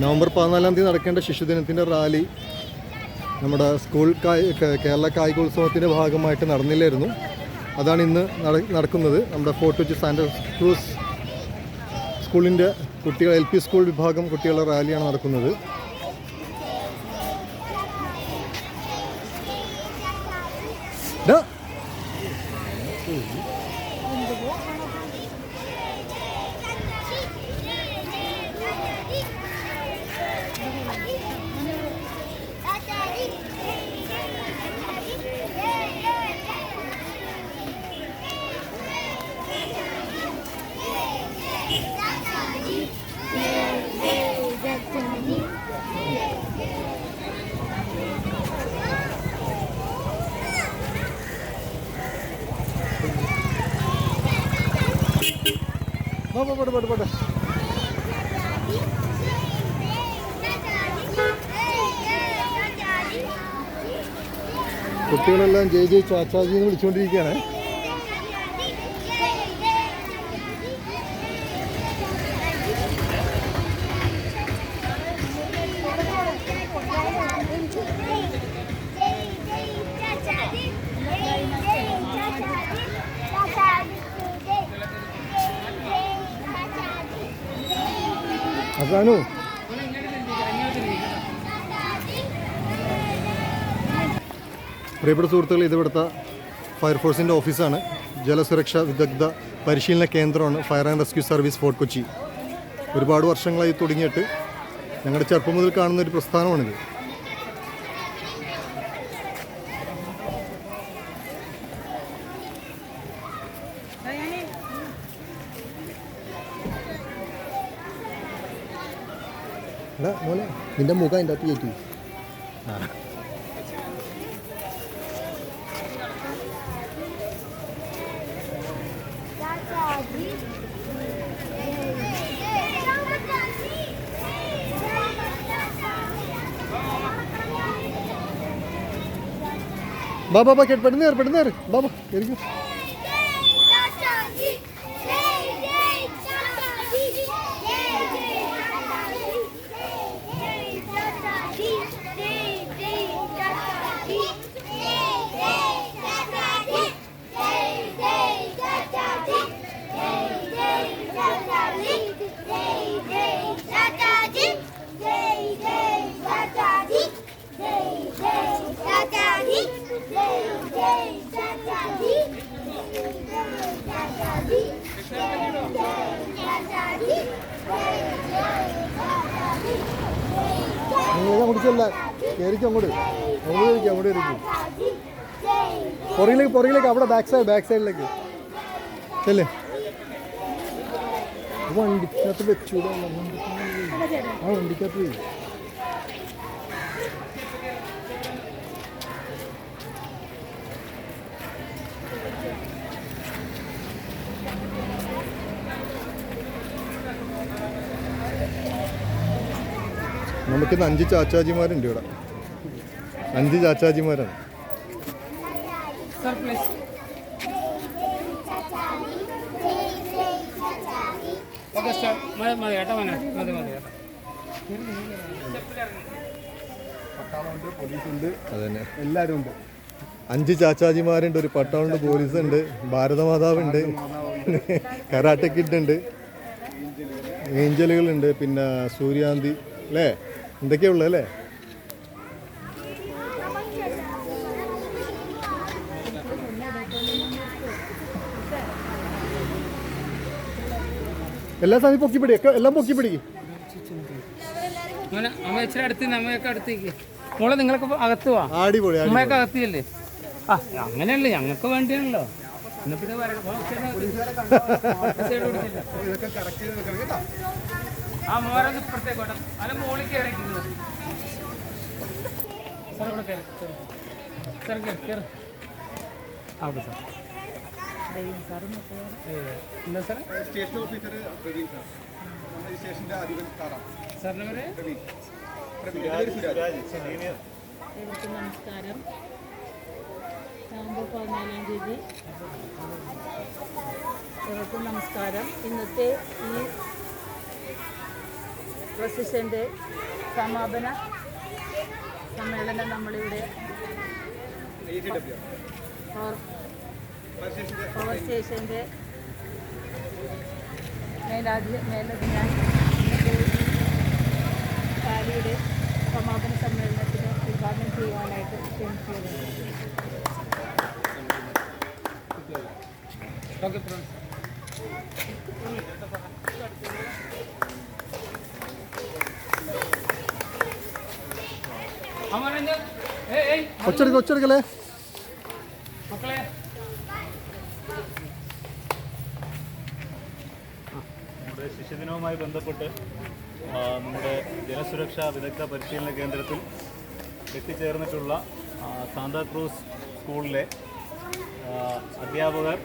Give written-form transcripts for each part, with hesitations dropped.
November 14-ാം തീയതി നടക്കേണ്ട ശിശുദിനത്തിൻ്റെ rally നമ്മുടെ സ്കൂൾ കേരള കായികോത്സവത്തിൻ്റെ ഭാഗമായിട്ട് നടന്നില്ലായിരുന്നു. അതാണ് ഇന്ന് നടക്കുന്നത്. നമ്മുടെ ഫോർട്ട് കൊച്ചി സാന്റാക്രൂസ് സ്കൂളിൻ്റെ കുട്ടികൾ LP സ്കൂൾ വിഭാഗം കുട്ടികളുടെ റാലിയാണ് നടക്കുന്നത്. കുട്ടികളെല്ലാം ജയ് ജയ് ചാച്ചാജി എന്ന് വിളിച്ചുകൊണ്ടിരിക്കുകയാണ്. അസാനു പ്രിയപ്പെട്ട സുഹൃത്തുക്കൾ, ഇത് ഇവിടുത്തെ ഫയർഫോഴ്സിൻ്റെ ഓഫീസാണ്. ജലസുരക്ഷാ വിദഗ്ധ പരിശീലന കേന്ദ്രമാണ് fire and rescue service fort Kochi. ഒരുപാട് വർഷങ്ങളായി തുടങ്ങിയിട്ട് ഞങ്ങളുടെ ചെറുപ്പം മുതൽ കാണുന്ന ഒരു പ്രസ്ഥാനമാണിത്. മോനെ നിന്റെ മുഖം അതിൻ്റെ അകത്ത് കയറ്റി. ബാബാ പെട്ടെന്ന് ബാബാ ശരിക്കും കുടിച്ചല്ല കയറിക്കും അങ്ങോട്ട് ഇരിക്കും. പുറകിലേക്ക് അവിടെ ബാക്ക് സൈഡിലേക്ക് അല്ലേ. വണ്ടിക്കകത്ത് വെച്ചൂടാ, വണ്ടിക്കകത്ത് നമുക്കിന്ന് 5 ചാച്ചാജിമാരുണ്ട് ഇവിടെ. 5 ചാച്ചാജിമാരാണ്. പട്ടാളമുണ്ട്, പോലീസുണ്ട്, അതന്നെ എല്ലാവരും ഉണ്ട്. 5 ചാച്ചാജിമാരുണ്ട്, ഒരു പട്ടാളുണ്ട്, പോലീസുണ്ട്, ഭാരതമാതാവുണ്ട്, കരാട്ടെ കിഡുണ്ട്, ഏഞ്ചലുകളുണ്ട്, പിന്നെ സൂര്യാന്തി അല്ലേ, എന്തൊക്കെയുള്ളത് അല്ലേ. എല്ലാ സമയം പൊക്കിപ്പിടിക്കുക, എല്ലാം പൊക്കിപ്പിടിക്കും. മോളെ നിങ്ങളൊക്കെ അകത്ത് പോവാ. അടിപൊളി. അമ്മയൊക്കെ അകത്തിയല്ലേ? ആ അങ്ങനെയല്ലേ, ഞങ്ങൾക്ക് വേണ്ടിയാണല്ലോ. എന്നാ പിന്നെ ആ മോരൊന്ന് ഇപ്പുറത്തേക്ക് വേണം, അല്ല മോളിൽ കയറിക്കുന്നത്. സാർ ഇവിടെ കയറി അവിടെ സാർ. എന്താ സാറേ? സ്റ്റേഷൻ ഓഫീസർ പ്രവീൺ സാർ, സ്റ്റേഷൻ്റെ അധിപൻ സാറാണ്. സാറിൻ്റെ പേര് എല്ലാവർക്കും നമസ്കാരം. നവംബർ 14-ാം തീയതി എല്ലാവർക്കും നമസ്കാരം. ഇന്നത്തെ ഈ പ്രൊസിഷൻ്റെ സമാപന സമ്മേളനം നമ്മളിവിടെ പവർ സ്റ്റേഷൻ്റെ മേലധികാരി റാലിയുടെ സമാപന സമ്മേളനത്തിന് ഉദ്ഘാടനം ചെയ്യുവാനായിട്ട് ക്ഷണിക്കുന്നത്. ഒച്ചെടുക്കല്ലേ മക്കളെ നമ്മുടെ ശിശുദിനവുമായി ബന്ധപ്പെട്ട് നമ്മുടെ ജലസുരക്ഷാ വിദഗ്ധ പരിശീലന കേന്ദ്രത്തിൽ എത്തിച്ചേർന്നിട്ടുള്ള സാന്താക്രൂസ് സ്കൂളിലെ അധ്യാപകർ,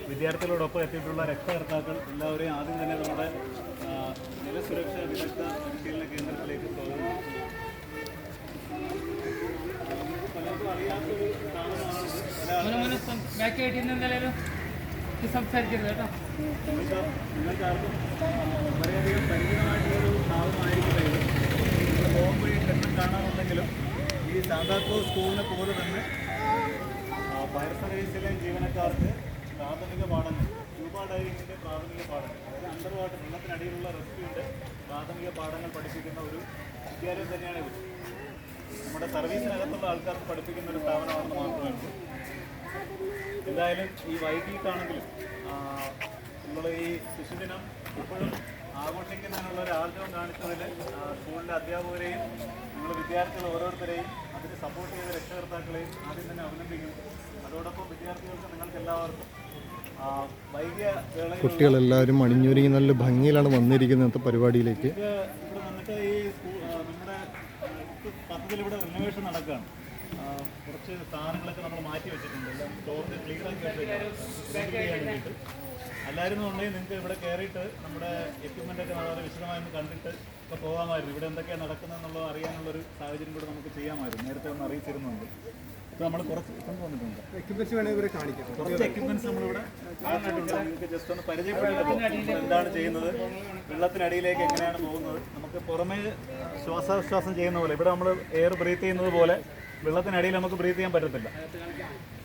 വിദ്യാർത്ഥികളോടൊപ്പം എത്തിയിട്ടുള്ള രക്ഷകർത്താക്കൾ എല്ലാവരെയും ആദ്യം തന്നെ നമ്മുടെ ജലസുരക്ഷാ വിദഗ്ധ പരിശീലന കേന്ദ്രത്തിലേക്ക് സ്വാഗതം. പലർക്കും അറിയാത്തൊരു സംസാരിക്കരുത് കേട്ടോ. നിങ്ങൾക്കാർക്കും വളരെയധികം പരിചിതമായിട്ടുള്ളൊരു സ്ഥാപനമായിരിക്കില്ല. നിങ്ങൾ പോകുമ്പോൾ ഈ ക്ഷേത്രം കാണാറുണ്ടെങ്കിലും ഈ സാന്താക്രൂസ് സ്കൂളിനെ പോലെ തന്നെ ഫയർ സർവീസിലെ ജീവനക്കാർക്ക് പ്രാഥമിക പാഠങ്ങൾ, സ്കൂബ ഡൈവിങ്ങിൻ്റെ പ്രാഥമിക പാഠങ്ങൾ, അതായത് അണ്ടർ വാട്ടർ വെള്ളത്തിനടിയിലുള്ള റെസ്ക്യൂവിൻ്റെ പ്രാഥമിക പാഠങ്ങൾ പഠിപ്പിക്കുന്ന ഒരു വിദ്യാലയം തന്നെയാണ് ഇത്. നമ്മുടെ സർവീസിനകത്തുള്ള ആൾക്കാർക്ക് പഠിപ്പിക്കുന്ന ഒരു സ്ഥാപനമാണെന്ന് മാത്രമേ ഉള്ളൂ. എന്തായാലും ഈ വൈകിട്ടാണെങ്കിലും നമ്മൾ ഈ ശിശുദിനം ഇപ്പോഴും ആഘോഷിക്കുന്നതിനുള്ള ഒരു ആഗ്രഹം കാണിച്ചതിൽ സ്കൂളിലെ അധ്യാപകരെയും നമ്മൾ വിദ്യാർത്ഥികൾ ഓരോരുത്തരെയും അതിന് സപ്പോർട്ട് ചെയ്ത രക്ഷകർത്താക്കളെയും ആദ്യം തന്നെ അഭിനന്ദിക്കുന്നു. അതോടൊപ്പം വിദ്യാർത്ഥികൾക്ക് നിങ്ങൾക്ക് എല്ലാവർക്കും വൈകിയ വേളയിൽ കുട്ടികളെല്ലാവരും അണിഞ്ഞൊരുങ്ങി നല്ല ഭംഗിയിലാണ് വന്നിരിക്കുന്നത് ഇന്നത്തെ പരിപാടിയിലേക്ക്. ഇവിടെ വന്നിട്ട് ഈ നമ്മുടെ പദ്ധതിയിൽ ഇവിടെ റിനോവേഷൻ നടക്കുകയാണ്. കുറച്ച് സാധനങ്ങളൊക്കെ നമ്മൾ മാറ്റി വെച്ചിട്ടുണ്ട്. എല്ലാം സ്റ്റോറിൽ ക്ലിയറാക്കി വേണ്ടിയിട്ട് അല്ലായിരുന്നുണ്ടെങ്കിൽ നിങ്ങൾക്ക് ഇവിടെ കയറിയിട്ട് നമ്മുടെ എക്യുപ്മെൻ്റൊക്കെ വളരെ വിശദമായി കണ്ടിട്ട് ഇപ്പോൾ പോകാമായിരുന്നു. ഇവിടെ എന്തൊക്കെയാണ് നടക്കുന്നതെന്നുള്ളത് അറിയാനുള്ളൊരു സാഹചര്യം കൂടെ നമുക്ക് ചെയ്യാമായിരുന്നു. നേരത്തെ ഒന്ന് അറിയിച്ചിരുന്നുണ്ട്. ഇപ്പോൾ നമ്മൾ കുറച്ച് കൊണ്ടുവന്നിട്ടുണ്ട്. എക്യുപ്മെന്റ്സ് വേണമെങ്കിൽ ഇവരെ കാണിക്കാം. കുറച്ച് എക്യുപ്മെന്റ്സ് നമ്മളിവിടെ നിങ്ങൾക്ക് ജസ്റ്റ് ഒന്ന് പരിചയപ്പെടുത്തിയിട്ട് എന്താണ് ചെയ്യുന്നത്, വെള്ളത്തിനടിയിലേക്ക് എങ്ങനെയാണ് പോകുന്നത്. നമുക്ക് പുറമേ ശ്വാസോച്ഛ്വാസം ചെയ്യുന്ന പോലെ ഇവിടെ നമ്മൾ എയർ ബ്രീത്ത് ചെയ്യുന്നത് പോലെ വെള്ളത്തിനടിയിൽ നമുക്ക് ബ്രീത്ത് ചെയ്യാൻ പറ്റത്തില്ല.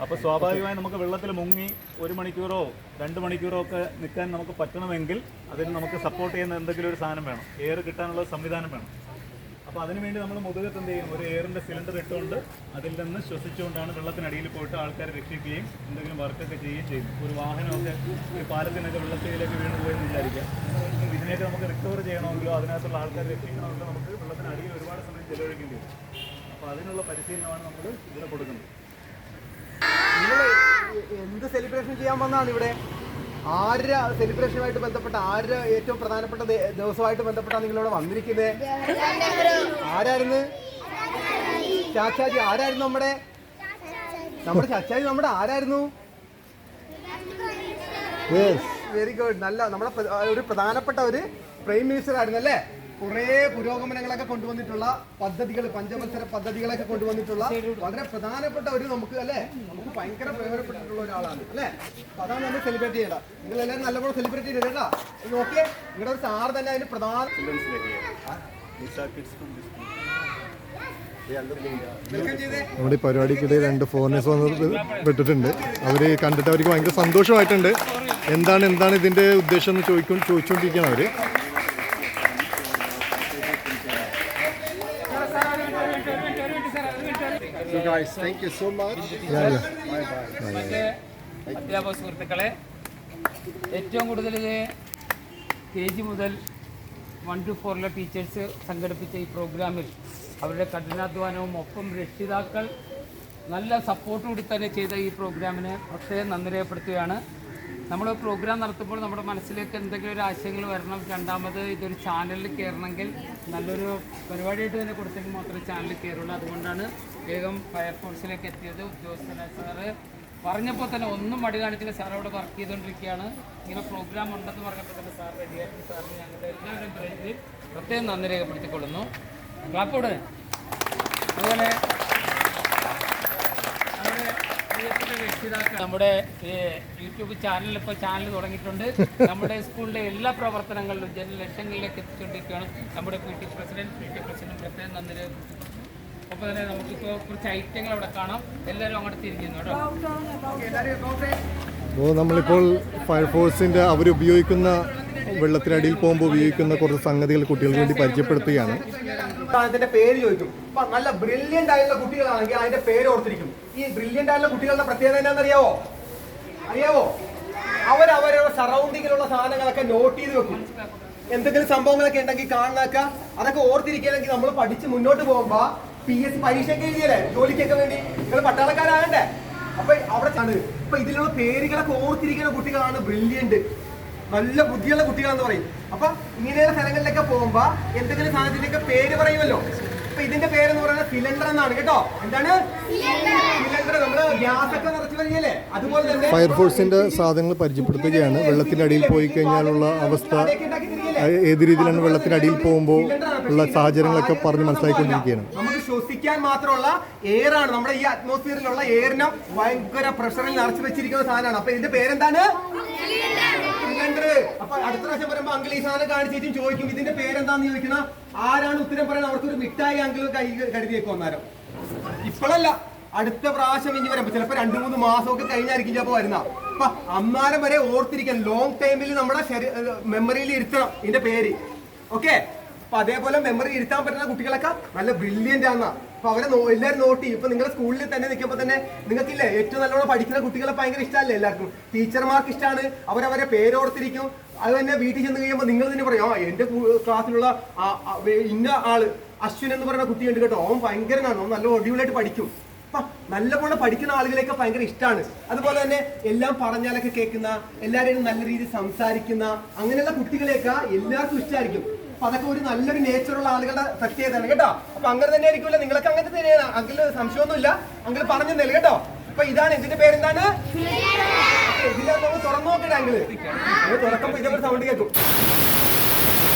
അപ്പോൾ സ്വാഭാവികമായി നമുക്ക് വെള്ളത്തിൽ മുങ്ങി 1 മണിക്കൂറോ 2 മണിക്കൂറോ ഒക്കെ നിൽക്കാൻ നമുക്ക് പറ്റണമെങ്കിൽ അതിന് നമുക്ക് സപ്പോർട്ട് ചെയ്യുന്ന എന്തെങ്കിലും ഒരു സാധനം വേണം, എയർ കിട്ടാനുള്ള സംവിധാനം വേണം. അപ്പോൾ അതിനുവേണ്ടി നമ്മൾ മുതുകത്ത് എന്ത് ചെയ്യും, ഒരു എയറിൻ്റെ സിലിണ്ടർ ഇട്ടുകൊണ്ട് അതിൽ നിന്ന് ശ്വസിച്ചുകൊണ്ടാണ് വെള്ളത്തിനടിയിൽ പോയിട്ട് ആൾക്കാരെ രക്ഷിക്കുകയും എന്തെങ്കിലും വർക്കൊക്കെ ചെയ്യുകയും ചെയ്യും. ഒരു വാഹനമൊക്കെ ഈ പാലത്തിനൊക്കെ വെള്ളത്തിലേക്ക് വീണ് പോയെന്ന് വിചാരിക്കാം. ഇതിനെയൊക്കെ നമുക്ക് റിക്കവർ ചെയ്യണമെങ്കിലോ അതിനകത്തുള്ള ആൾക്കാരെ രക്ഷിക്കണമെങ്കിലോ നമുക്ക് വെള്ളത്തിനടിയിൽ ഒരുപാട് സമയം ചെലവഴിക്കേണ്ടി വരും. അപ്പോൾ അതിനുള്ള പരിശീലനമാണ് നമ്മൾ ഇവിടെ കൊടുക്കുന്നത്. നിങ്ങൾ എന്ത് സെലിബ്രേഷൻ ചെയ്യാൻ വന്നതാണ് ഇവിടെ? ആരുടെ സെലിബ്രേഷനുമായിട്ട് ബന്ധപ്പെട്ട ആരുടെ ഏറ്റവും പ്രധാനപ്പെട്ട ദിവസമായിട്ട് ബന്ധപ്പെട്ടാണ് നിങ്ങളിവിടെ വന്നിരിക്കുന്നത്? ആരായിരുന്നു? ചാച്ചാജി ആരായിരുന്നു? നമ്മുടെ ചാച്ചാജി നമ്മുടെ ആരായിരുന്നു? Very good. നല്ല നമ്മുടെ ഒരു പ്രധാനപ്പെട്ട ഒരു പ്രൈം മിനിസ്റ്റർ ആയിരുന്നു അല്ലേ? കുറേ പുരോഗമനങ്ങളൊക്കെ കൊണ്ടുവന്നിട്ടുള്ള പദ്ധതികൾ, പഞ്ചവത്സര പദ്ധതികളൊക്കെ കൊണ്ടുവന്നിട്ടുള്ള വളരെ പ്രധാനപ്പെട്ട ഒരു നമുക്ക് അല്ലേ, നമുക്ക് ഭയങ്കര പ്രയോജനപ്പെട്ടിട്ടുള്ള ഒരാളാണ് അല്ലേ. അപ്പൊ അതാണ് നമ്മൾ സെലിബ്രേറ്റ് ചെയ്യണം. നിങ്ങൾ എല്ലാവരും നല്ലപോലെ സെലിബ്രേറ്റ് ചെയ്ത് കേട്ടോ. നോക്കിയേ, നിങ്ങളുടെ ഒരു സാർ തന്നെ അതിന് പ്രധാന നമ്മുടെ ഈ പരിപാടിക്കിടയിൽ 2 ഫോറിനേഴ്സ് വന്ന് വിട്ടിട്ടുണ്ട്. അവർ കണ്ടിട്ട് അവർക്ക് ഭയങ്കര സന്തോഷമായിട്ടുണ്ട്. എന്താണ് ഇതിൻ്റെ ഉദ്ദേശം എന്ന് ചോദിച്ചുകൊണ്ടിരിക്കുകയാണ് അവർ. So guys, thank you so much. മറ്റ് അധ്യാപക സുഹൃത്തുക്കളെ, ഏറ്റവും കൂടുതൽ KG മുതൽ 1 to 4 ടീച്ചേഴ്സ് സംഘടിപ്പിച്ച ഈ പ്രോഗ്രാമിൽ അവരുടെ കഠിനാധ്വാനവും ഒപ്പം രക്ഷിതാക്കൾ നല്ല സപ്പോർട്ടുകൂടി തന്നെ ചെയ്ത ഈ പ്രോഗ്രാമിനെ പ്രത്യേകം നന്ദി രേഖപ്പെടുത്തുകയാണ്. നമ്മൾ പ്രോഗ്രാം നടത്തുമ്പോൾ നമ്മുടെ മനസ്സിലേക്ക് എന്തെങ്കിലും ഒരു ആശയങ്ങൾ വരണം. രണ്ടാമത് ഇതൊരു ചാനലിൽ കയറണമെങ്കിൽ നല്ലൊരു പരിപാടിയായിട്ട് തന്നെ കൊടുത്തെങ്കിൽ മാത്രമേ ചാനലിൽ കയറുള്ളൂ. അതുകൊണ്ടാണ് വേഗം ഫയർഫോഴ്സിലേക്ക് എത്തിയത്. ഉദ്യോഗസ്ഥന സാറ് പറഞ്ഞപ്പോൾ തന്നെ ഒന്നും മടി കാണിച്ചില്ല. സാർ അവിടെ വർക്ക് ചെയ്തുകൊണ്ടിരിക്കുകയാണ്. ഇങ്ങനെ പ്രോഗ്രാം ഉണ്ടെന്ന് പറഞ്ഞപ്പോൾ തന്നെ സാർ റെഡിയാക്കി. സാറിന് ഞങ്ങളുടെ എല്ലാവരുടെയും പേരിൽ പ്രത്യേകം നന്ദി രേഖപ്പെടുത്തിക്കൊള്ളുന്നു. ക്ലാപ്പോട് അതുപോലെ നമ്മുടെ പ്രിയപ്പെട്ട രക്ഷിതാക്കൾ, നമ്മുടെ യൂട്യൂബ് ചാനൽ ഇപ്പോൾ ചാനൽ തുടങ്ങിയിട്ടുണ്ട്. നമ്മുടെ സ്കൂളിലെ എല്ലാ പ്രവർത്തനങ്ങളിലും ജനലക്ഷങ്ങളിലേക്ക് എത്തിച്ചുകൊണ്ടിരിക്കുകയാണ്. നമ്മുടെ പി ടി പ്രസിഡന്റ് പ്രത്യേകം നന്ദി രേഖപ്പെടുത്തുന്നു. അപ്പോൾ തന്നെ നമുക്കിപ്പോൾ കുറച്ച് ഐറ്റങ്ങൾ അവിടെ കാണാം. എല്ലാവരും അങ്ങോട്ട് തിരിഞ്ഞു കേട്ടോ. അപ്പോൾ നമ്മളിപ്പോൾ ഫയർഫോഴ്സിൻ്റെ അവരുപയോഗിക്കുന്ന വെള്ളത്തിനടിയിൽ പോകുമ്പോൾ ഉപയോഗിക്കുന്ന കുറച്ച് സംഗതികൾ കുട്ടികൾക്ക് വേണ്ടി പരിചയപ്പെടുത്തുകയാണ്. അതിന്റെ പേര് ചോദിക്കും. അപ്പൊ നല്ല ബ്രില്യന്റ് ആയിട്ടുള്ള കുട്ടികളാണെങ്കിൽ അതിന്റെ പേര് ഓർത്തിരിക്കും. ഈ ബ്രില്യന്റ് ആയിട്ടുള്ള കുട്ടികളുടെ പ്രത്യേകത എന്താണെന്നറിയാവോ? അവരവരുടെ സറൗണ്ടിങ്ങിലുള്ള സാധനങ്ങളൊക്കെ നോട്ട് ചെയ്ത് വെക്കും. എന്തെങ്കിലും സംഭവങ്ങളൊക്കെ ഉണ്ടെങ്കിൽ കാണാനൊക്കെ അതൊക്കെ ഓർത്തിരിക്കണമെങ്കിൽ നമ്മൾ പഠിച്ച് മുന്നോട്ട് പോകുമ്പോ PSC പരീക്ഷയ്ക്ക് എഴുതിയല്ലേ, ജോലിക്കൊക്കെ വേണ്ടി നിങ്ങൾ പട്ടാളക്കാരാകണ്ടേ. അപ്പൊ അവിടെ ഇപ്പൊ ഇതിലുള്ള പേരുകളൊക്കെ ഓർത്തിരിക്കുന്ന കുട്ടികളാണ് ബ്രില്യന്റ്, നല്ല ബുദ്ധിയുള്ള കുട്ടികളെന്ന് പറയും. അപ്പൊ ഇങ്ങനെയുള്ള സ്ഥലങ്ങളിലൊക്കെ പോകുമ്പോ എന്തെങ്കിലും സാധനത്തിന്റെയൊക്കെ പേര് പറയുമല്ലോ. അപ്പൊ ഇതിന്റെ പേരെന്ന് പറയുന്നത് സിലിണ്ടർ എന്നാണ് കേട്ടോ. എന്താണ് സിലിണ്ടർ? നമ്മള് ഗ്യാസ് ഒക്കെ നിറച്ചു വരികയല്ലേ, അതുപോലെ തന്നെ ഫയർഫോഴ്സിൻ്റെ സാധനങ്ങൾ പരിചയപ്പെടുത്തുകയാണ്. വെള്ളത്തിനടിയിൽ പോയി കഴിഞ്ഞാലുള്ള അവസ്ഥ, ഏത് രീതിയിലാണ് വെള്ളത്തിനടിയിൽ പോകുമ്പോൾ ഉള്ള സാഹചര്യങ്ങളൊക്കെ പറഞ്ഞ് മനസ്സിലാക്കിക്കൊണ്ടിരിക്കുകയാണ്. നമുക്ക് ശ്വസിക്കാൻ മാത്രമുള്ള എയർ ആണ്. നമ്മുടെ ഈ അറ്റ്മോസ്ഫിയറിലുള്ള എയറിനെ ഭയങ്കര പ്രഷറിൽ നിറച്ചു വെച്ചിരിക്കുന്ന സാധനമാണ്. അപ്പൊ ഇതിന്റെ പേരെന്താണ്? സിലിണ്ടർ. അപ്പൊ അടുത്ത പ്രാവശ്യം വരുമ്പോ അങ്കിൾ ഈ സാധനം കാണിച്ചിട്ടും ചോദിക്കും ഇതിന്റെ പേരെന്താന്ന് ചോദിക്കണം. ആരാണ് ഉത്തരം പറയുന്നത് അവർക്ക് ഒരു മിഠായി അങ്കിൾ കരുതിയേക്കും അന്നേരം. ഇപ്പോഴല്ല, അടുത്ത പ്രാവശ്യം ഇനി വരുമ്പോ ചിലപ്പോ 2-3 മാസമൊക്കെ കഴിഞ്ഞായിരിക്കും ചിലപ്പോ വരുന്ന. അപ്പൊ അന്നാരം വരെ ഓർത്തിരിക്കണം. ലോങ് ടൈമിൽ നമ്മുടെ മെമ്മറിയിൽ ഇരുത്തണം ഇതിന്റെ പേര്. ഓക്കെ. അപ്പൊ അതേപോലെ മെമ്മറി ഇരുത്താൻ പറ്റുന്ന കുട്ടികളൊക്കെ നല്ല ബ്രില്യന്റ് ആണ്. അപ്പൊ അവരെ എല്ലാവരും നോട്ട് ചെയ്യും. ഇപ്പൊ നിങ്ങൾ സ്കൂളിൽ തന്നെ നിൽക്കുമ്പോൾ തന്നെ നിങ്ങൾക്കില്ലേ ഏറ്റവും നല്ലോണം പഠിക്കുന്ന കുട്ടികളെ ഭയങ്കര ഇഷ്ടമല്ലേ എല്ലാവർക്കും? ടീച്ചർമാർക്ക് ഇഷ്ടമാണ്. അവരവരെ പേരോർത്തിരിക്കും. അത് തന്നെ വീട്ടിൽ ചെന്ന് കഴിയുമ്പോൾ നിങ്ങൾ തന്നെ പറയും, എന്റെ ക്ലാസ്സിലുള്ള ഇന്ന ആള് അശ്വിൻ എന്ന് പറയുന്ന കുട്ടിയുണ്ട് കേട്ടോ, അവൻ ഭയങ്കരനാണ്, അവൻ നല്ല ഒടിവിലായിട്ട് പഠിക്കും. അപ്പൊ നല്ലപോലെ പഠിക്കുന്ന ആളുകളെയൊക്കെ ഭയങ്കര ഇഷ്ടമാണ്. അതുപോലെ തന്നെ എല്ലാം പറഞ്ഞാലൊക്കെ കേൾക്കുന്ന, എല്ലാവരെയും നല്ല രീതിയിൽ സംസാരിക്കുന്ന അങ്ങനെയുള്ള കുട്ടികളെയൊക്കെ എല്ലാവർക്കും ഇഷ്ടമായിരിക്കും. അപ്പൊ അതൊക്കെ ഒരു നല്ലൊരു നേച്ചറുള്ള ആളുകളുടെ പ്രത്യേകതയാണ് കേട്ടോ. അപ്പൊ അങ്ങനെ തന്നെ ആയിരിക്കുമല്ലോ, നിങ്ങളൊക്കെ അങ്ങനെ തന്നെയാണ്. അങ്കിള് സംശയമൊന്നുമില്ല, അങ്കിള് പറഞ്ഞു തന്നില്ല കേട്ടോ. അപ്പൊ ഇതാണ് ഇതിന്റെ പേരെന്താണ്? ഇതിന്റെ നമ്മൾ തുറന്നു നോക്കട്ടെ അങ്കിള്. തുറക്കുമ്പോ ഇതേപോലെ സൗണ്ട് കേൾക്കും.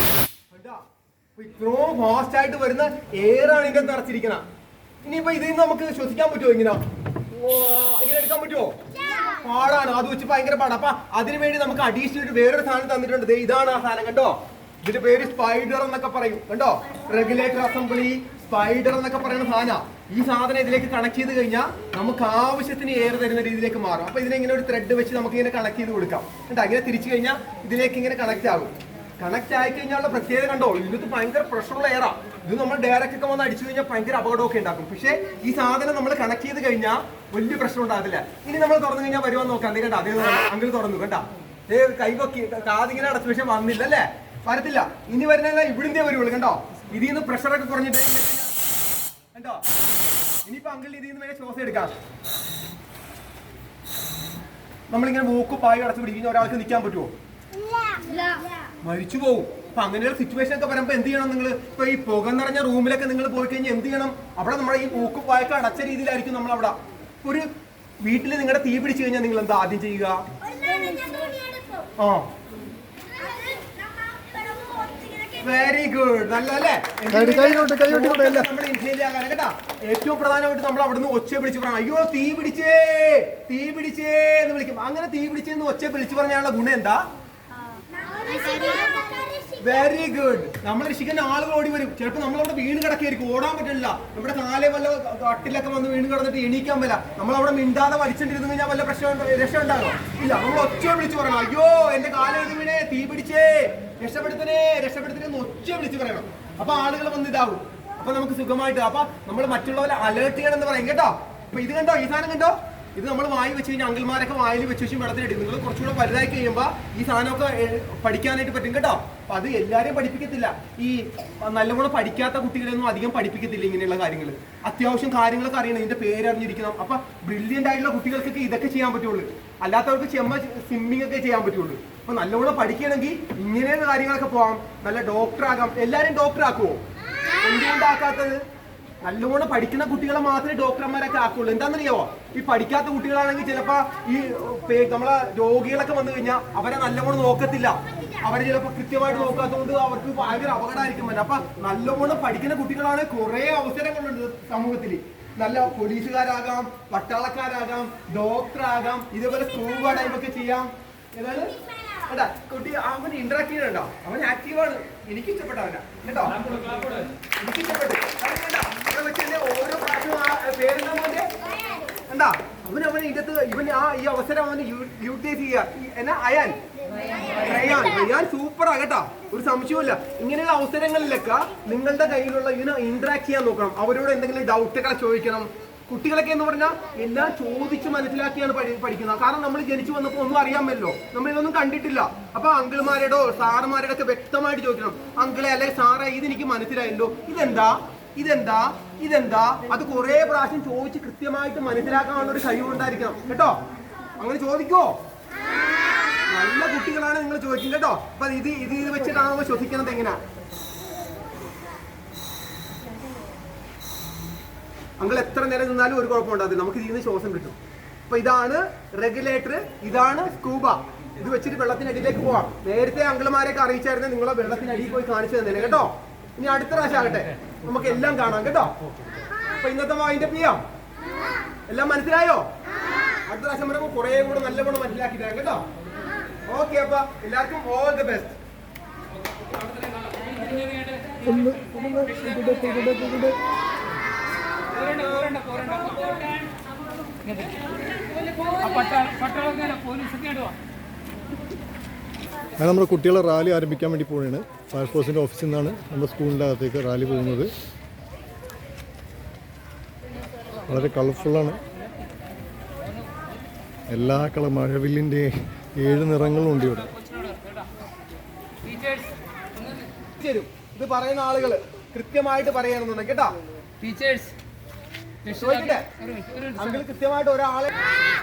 ഇത്രയും ഫാസ്റ്റ് ആയിട്ട് വരുന്ന എയറാണ് ഇതിന്റെ നിറച്ചിരിക്കണം. ഇനിയിപ്പോ ഇതിൽ നിന്ന് നമുക്ക് ശ്വസിക്കാൻ പറ്റുമോ? ഇങ്ങനെ എടുക്കാൻ പറ്റുമോ? പാടാണ്. അത് വെച്ച് ഭയങ്കര പാടാണ്. അപ്പൊ അതിനുവേണ്ടി നമുക്ക് അഡീഷണൽ വേറൊരു സാധനം തന്നിട്ടുണ്ട്. ഇതാണ് ആ സാധനം കണ്ടോ. ഇതിന്റെ പേര് സ്പൈഡർ എന്നൊക്കെ പറയും കണ്ടോ. റെഗുലേറ്റർ അസംബ്ലി സ്പൈഡർ എന്നൊക്കെ പറയുന്ന സാധനം. ഈ സാധനം ഇതിലേക്ക് കണക്ട് ചെയ്ത് കഴിഞ്ഞാൽ നമുക്ക് ആവശ്യത്തിന് എയർ തരുന്ന രീതിയിലേക്ക് മാറും. അപ്പൊ ഇതിനെ ഇങ്ങനെ ഒരു ത്രെഡ് വെച്ച് നമുക്ക് ഇങ്ങനെ കണക്ട് ചെയ്ത് കൊടുക്കാം കേട്ടോ. ഇങ്ങനെ തിരിച്ചു കഴിഞ്ഞാൽ ഇതിലേക്ക് ഇങ്ങനെ കണക്ട് ആകും. കണക്ട് ആയി കഴിഞ്ഞാലുള്ള പ്രത്യേകത കണ്ടോ, ഇതിനകത്ത് ഭയങ്കര പ്രഷറുള്ള എയറാ. ഇത് നമ്മൾ ഡയറക്റ്റ് ഒക്കെ വന്ന് അടിച്ചു കഴിഞ്ഞാൽ ഭയങ്കര അപകടമൊക്കെ ഉണ്ടാക്കും. പക്ഷേ ഈ സാധനം നമ്മൾ കണക്ട് ചെയ്ത് കഴിഞ്ഞാൽ വലിയ പ്രശ്നം ഉണ്ടാകത്തില്ല. ഇനി നമ്മൾ തുറന്നു കഴിഞ്ഞാൽ വരുവാൻ നോക്കാം. അതേ കണ്ട, അതേ അങ്ങനെ തുറന്നു കണ്ട, കൈവക്കി കാതിങ്ങനെ അടച്ചു. പക്ഷെ വന്നില്ല അല്ലേ, വരത്തില്ല. ഇനി വരുന്ന ഇവിടുന്നേ വരുള്ളൂ കണ്ടോ. ഇതിൽ നിന്ന് പ്രഷറൊക്കെ കുറഞ്ഞിട്ട് കണ്ടോ. ഇനിയിപ്പോ അങ്കിളിന് ഇതിൽ നിന്ന് വേണേൽ ശ്വാസം എടുക്കാം. നമ്മളിങ്ങനെ മൂക്കും പായും അടച്ചു പിടിക്കുന്ന ഒരാൾക്ക് നിൽക്കാൻ പറ്റുമോ? മരിച്ചു പോകും. അപ്പൊ അങ്ങനെയുള്ള സിറ്റുവേഷൻ ഒക്കെ വരുമ്പോ എന്ത് ചെയ്യണം? നിങ്ങൾ ഇപ്പൊ ഈ പുക നിറഞ്ഞ റൂമിലൊക്കെ നിങ്ങൾ പോയി കഴിഞ്ഞാൽ എന്ത് ചെയ്യണം? അവിടെ നമ്മുടെ ഈ മൂക്കും പായൊക്കെ അടച്ച രീതിയിലായിരിക്കും നമ്മൾ അവിടെ. ഒരു വീട്ടിൽ നിങ്ങളുടെ തീ പിടിച്ചു കഴിഞ്ഞാൽ നിങ്ങൾ എന്താ ആദ്യം ചെയ്യുക? Very good. നല്ലല്ലേ? നമ്മൾ ഇൻഹേൽ ആകാൻ കേട്ടാ. ഏറ്റവും പ്രധാനമായിട്ട് നമ്മൾ അവിടുന്ന് ഒച്ച വിളിച്ച് പറയാം, അയ്യോ തീ പിടിച്ചേ തീ പിടിച്ചേ എന്ന് വിളിക്കും. അങ്ങനെ തീ പിടിച്ചെന്ന് ഒച്ച വിളിച്ചു പറഞ്ഞാലുള്ള ഗുണം എന്താ? Very good. നമ്മൾ രക്ഷിക്കുന്ന ആളുകൾ ഓടി വരും. ചിലപ്പോൾ നമ്മളവിടെ വീണ് കിടക്കായിരിക്കും, ഓടാൻ പറ്റില്ല. നമ്മുടെ കാലേ വല്ല കട്ടിലൊക്കെ വന്ന് വീണ് കിടന്നിട്ട് എണീക്കാൻ പറ്റില്ല. നമ്മളവിടെ മിണ്ടാതെ വലിച്ചിട്ടിരുന്നു കഴിഞ്ഞാൽ വല്ല രക്ഷ ഉണ്ടാകുമോ? ഇല്ല. നമ്മൾ ഒച്ച വിളിച്ച് പറയണം, അയ്യോ എന്റെ കാലം ഇത് വീണേ, തീ പിടിച്ചേ, രക്ഷപ്പെടുത്തണേ രക്ഷപ്പെടുത്തണേ എന്ന് ഒച്ച വിളിച്ച് പറയണം. അപ്പൊ ആളുകൾ വന്ന് ഇതാവും. അപ്പൊ നമുക്ക് സുഖമായിട്ട് അപ്പൊ നമ്മൾ മറ്റുള്ളവരെ അലേർട്ട് ചെയ്യണം എന്ന് പറയും കേട്ടോ. അപ്പൊ ഇത് കണ്ടോ, ഈ സാധനം കണ്ടോ. ഇത് നമ്മൾ വായി വെച്ച് കഴിഞ്ഞാൽ അങ്കിൾമാരൊക്കെ വായിൽ വെച്ച് വെച്ചും വെള്ളത്തിലിടും. നിങ്ങൾ കുറച്ചുകൂടെ വലുതായി കഴിയുമ്പോൾ ഈ സാധനമൊക്കെ പഠിക്കാനായിട്ട് പറ്റും കേട്ടോ. അപ്പൊ അത് എല്ലാവരെയും പഠിപ്പിക്കത്തില്ല. ഈ നല്ലപോലെ പഠിക്കാത്ത കുട്ടികളൊന്നും അധികം പഠിപ്പിക്കത്തില്ല ഇങ്ങനെയുള്ള കാര്യങ്ങൾ. അത്യാവശ്യം കാര്യങ്ങളൊക്കെ അറിയണം, ഇതിന്റെ പേരറിഞ്ഞിരിക്കണം. അപ്പൊ ബ്രില്യൻ്റ് ആയിട്ടുള്ള കുട്ടികൾക്കൊക്കെ ഇതൊക്കെ ചെയ്യാൻ പറ്റുള്ളൂ. അല്ലാത്തവർക്ക് സ്വിമ്മിംഗ് ഒക്കെ ചെയ്യാൻ പറ്റുള്ളൂ. അപ്പൊ നല്ലപോലെ പഠിക്കണമെങ്കിൽ ഇങ്ങനെയുള്ള കാര്യങ്ങളൊക്കെ പോകാം. നല്ല ഡോക്ടർ ആകാം. എല്ലാവരും ഡോക്ടർ ആക്കുമോ? എന്തുകൊണ്ടാക്കാത്തത്? നല്ലോണം പഠിക്കുന്ന കുട്ടികളെ മാത്രമേ ഡോക്ടർമാരൊക്കെ ആക്കുള്ളൂ. എന്താണെന്നറിയാവോ? ഈ പഠിക്കാത്ത കുട്ടികളാണെങ്കിൽ ചിലപ്പോൾ ഈ നമ്മളെ രോഗികളൊക്കെ വന്നു കഴിഞ്ഞാൽ അവരെ നല്ലോണം നോക്കത്തില്ല. അവരെ ചിലപ്പോൾ കൃത്യമായിട്ട് നോക്കാത്തതുകൊണ്ട് അവർക്ക് ഭയങ്കര അപകടമായിരിക്കും. അപ്പൊ നല്ലോണം പഠിക്കുന്ന കുട്ടികളാണ് കുറെ അവസരങ്ങളുണ്ട് സമൂഹത്തിൽ. നല്ല പോലീസുകാരാകാം, പട്ടാളക്കാരാകാം, ഡോക്ടറാകാം, ഇതേപോലെ സ്കൂബ ഡൈവൊക്കെ ചെയ്യാം. ഏതാണ് കേട്ടാ കുട്ടി അവൻ ഇന്ററാക്ട് ചെയ്യണോ, അവൻ ആക്റ്റീവാണ്. എനിക്ക് ഇഷ്ടപ്പെട്ടവനാ കേട്ടോ, എനിക്ക് ഇഷ്ടപ്പെട്ടു. ഇവിടെ വെച്ച് ഓരോ പ്രാവശ്യം പേരെന്താ മോന്റെ എന്താ അവൻ ഇതിനകത്ത് ഇവൻ ഈ അവസരം അവന് യൂട്ടിലൈസ് ചെയ്യുക. എന്നാ അയാൻ റയാൻ സൂപ്പറാ കേട്ടോ, ഒരു സംശയമില്ല. ഇങ്ങനെയുള്ള അവസരങ്ങളിലൊക്കെ നിങ്ങളുടെ കയ്യിലുള്ള ഇതിനെ ഇന്ററാക്ട് ചെയ്യാൻ നോക്കണം. അവരോട് എന്തെങ്കിലും ഡൗട്ടുകളെ ചോദിക്കണം. കുട്ടികളൊക്കെ എന്ന് പറഞ്ഞാൽ എല്ലാം ചോദിച്ച് മനസ്സിലാക്കിയാണ് പഠിക്കുന്നത്. കാരണം നമ്മൾ ജനിച്ചു വന്നപ്പോൾ ഒന്നും അറിയാമല്ലോ, നമ്മളിതൊന്നും കണ്ടിട്ടില്ല. അപ്പൊ അങ്കിൾമാരോടോ സാറുമാരോടോ ഒക്കെ വ്യക്തമായിട്ട് ചോദിക്കണം. അങ്കിളെ അല്ലെങ്കിൽ സാറേ ഇതെനിക്ക് മനസ്സിലായല്ലോ, ഇതെന്താ ഇതെന്താ ഇതെന്താ, അത് കുറെ പ്രാവശ്യം ചോദിച്ച് കൃത്യമായിട്ട് മനസ്സിലാക്കാനുള്ള ഒരു കഴിവുണ്ടായിരിക്കണം കേട്ടോ. അങ്ങനെ ചോദിക്കോ? നല്ല കുട്ടികളാണ് നിങ്ങൾ ചോദിക്കും കേട്ടോ. അപ്പൊ ഇത് വെച്ചിട്ടാണ് നമ്മൾ ശ്വസിക്കുന്നത്. എങ്ങനെയാ അങ്കിൾ എത്ര നേരം നിന്നാലും ഒരു കുഴപ്പമുണ്ടാകും, നമുക്ക് ഇതിൽ നിന്ന് ശ്വാസം കിട്ടും. അപ്പൊ ഇതാണ് റെഗുലേറ്റർ, ഇതാണ് സ്കൂബ. ഇത് വെച്ചിട്ട് വെള്ളത്തിനടിയിലേക്ക് പോവാം. നേരത്തെ അങ്കിൾമാരെയൊക്കെ അറിയിച്ചായിരുന്നു, നിങ്ങളെ വെള്ളത്തിനടിയിൽ പോയി കാണിച്ചു തന്നെ കേട്ടോ. ഇനി അടുത്ത പ്രാവശ്യം ആകട്ടെ, നമുക്ക് എല്ലാം കാണാം കേട്ടോ. അപ്പൊ ഇന്നത്തെ വൈൻഡ് അപ്പ് ചെയ്യാം. എല്ലാം മനസ്സിലായോ? അടുത്ത പ്രാവശ്യം വരുമ്പോൾ കുറെ കൂടെ നല്ല കൂടെ മനസ്സിലാക്കി തരാം കേട്ടോ. ഓക്കെ, അപ്പൊ എല്ലാവർക്കും ഓൾ ദി ബെസ്റ്റ്. അങ്ങനെ നമ്മുടെ കുട്ടികളെ റാലി ആരംഭിക്കാൻ വേണ്ടി പോവുകയാണ്. ഫയർഫോഴ്സിൻ്റെ ഓഫീസിൽ നിന്നാണ് നമ്മുടെ സ്കൂളിൻ്റെ അകത്തേക്ക് റാലി പോകുന്നത്. വളരെ കളർഫുള്ളാണ്. എല്ലാ മഴവില്ലിൻ്റെ 7 നിറങ്ങളും ഉണ്ട് ഇവിടെ. ഇത് പറയുന്ന ആളുകൾ കൃത്യമായിട്ട് പറയണമെന്നുണ്ട് കേട്ടോ. ടീച്ചേഴ്സ് ചോദിക്കട്ടെ അങ്കിൾ, കൃത്യമായിട്ട് ഒരാളെ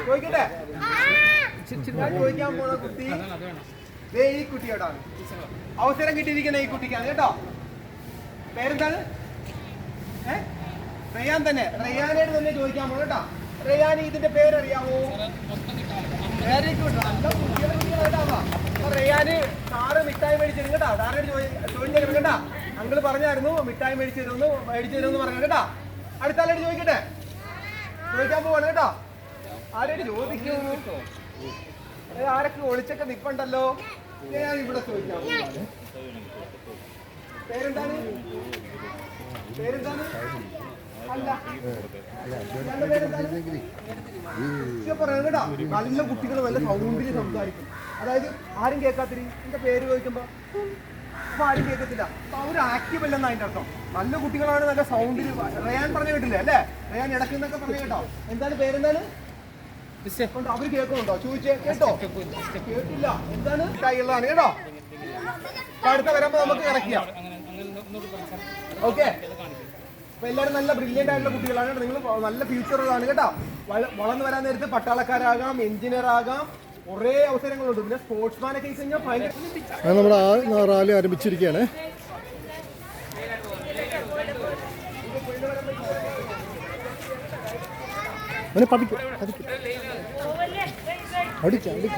ചോദിക്കട്ടെ. ചോദിക്കാൻ പോണ കുട്ടി ഈ കുട്ടിയോടാണ് അവസരം കിട്ടിയിരിക്കുന്ന, ഈ കുട്ടിക്കാണ് കേട്ടോ. പേരെന്താണ്? റയാൻ തന്നെ. റയാനോട് തന്നെ ചോദിക്കാൻ പോണ കേട്ടോ. റയാൻ ഇതിന്റെ പേരറിയാമോ? വെരി ഗുഡ്, നല്ല കുട്ടികളാവാ. അപ്പൊ റയാന് സാറ് മിഠായി മേടിച്ചിരുന്നു കേട്ടോ. സാറിനോട് ചോദിച്ചു കേട്ടാ. അങ്കിൾ പറഞ്ഞായിരുന്നു മിഠായി മേടിച്ചു തരുമെന്ന് പറഞ്ഞു കേട്ടാ. അടുത്ത ആളോട് ചോദിക്കട്ടെ, ചോദിക്കാൻ പോവാണ് കേട്ടോ. ആരോട് ചോദിക്കൂ? ആരൊക്കെ ഒളിച്ചൊക്കെ നിപ്പുണ്ടല്ലോ. ഞാൻ ഇവിടെ ചോദിക്കാം. പേരെന്താണ്? അല്ല പറയാം കേട്ടോ. നല്ല കുട്ടികൾ നല്ല സൗണ്ടിൽ സംസാരിക്കും. അതായത് ആരും കേൾക്കാത്തിരി എന്റെ പേര് ചോദിക്കുമ്പോ അപ്പൊ ആരും കേൾക്കത്തില്ല. അപ്പൊ അവർ ആക്റ്റീവ് അല്ലെന്ന് അതിന്റെ അർത്ഥം. നല്ല കുട്ടികളാണ്, നല്ല സൗണ്ടിൽ. റയാൻ പറഞ്ഞു കേട്ടില്ലേ അല്ലേ? റയാൻ ഇടയ്ക്കുന്നൊക്കെ പറഞ്ഞു കേട്ടോ. എന്താണ് പേരെന്താണ്? അവര് കേൾക്കുന്നുണ്ടോ? ചോദിച്ചേ കേട്ടോ. കേട്ടില്ല. എന്താണ് കൈയുള്ളതാണ് കേട്ടോ. അടുത്ത വരുമ്പോ നമുക്ക് കറക്റ്റ് ചെയ്യാം. ഓക്കെ, അപ്പൊ എല്ലാവരും നല്ല ബ്രില്യൻ്റ് ആയിട്ടുള്ള കുട്ടികളാണ് കേട്ടോ. നിങ്ങൾ നല്ല ഫ്യൂച്ചറുകളാണ് കേട്ടോ. വളർന്നു വരാൻ നേരത്ത് പട്ടാളക്കാരാകാം, എഞ്ചിനീയർ ആകാം, കുറേ അവസരങ്ങളുണ്ട്. പിന്നെ സ്പോർട്സ്മാനൊക്കെ കഴിഞ്ഞാൽ ഭയങ്കര. നമ്മുടെ ആ റാലി ആരംഭിച്ചിരിക്കുകയാണ്. അടിക്കാം.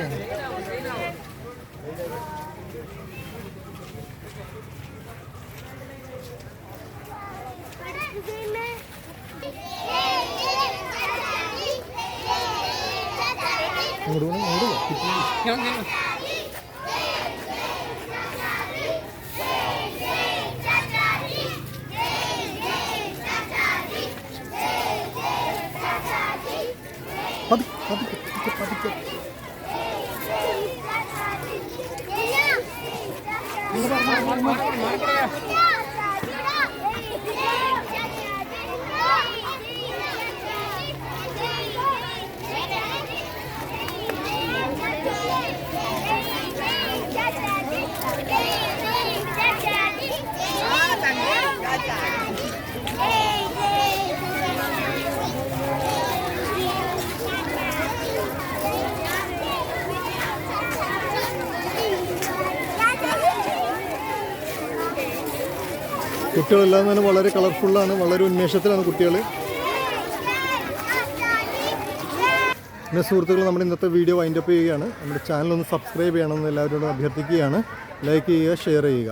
കുട്ടികളെല്ലാം തന്നെ വളരെ കളർഫുള്ളാണ്, വളരെ ഉന്മേഷത്തിലാണ് കുട്ടികൾ. പിന്നെ സുഹൃത്തുക്കൾ, നമ്മുടെ ഇന്നത്തെ വീഡിയോ വൈൻഡപ്പ് ചെയ്യുകയാണ്. നമ്മുടെ ചാനൽ ഒന്ന് സബ്സ്ക്രൈബ് ചെയ്യണമെന്ന് എല്ലാവരോടും അഭ്യർത്ഥിക്കുകയാണ്. ലൈക്ക് ചെയ്യുക, ഷെയർ ചെയ്യുക.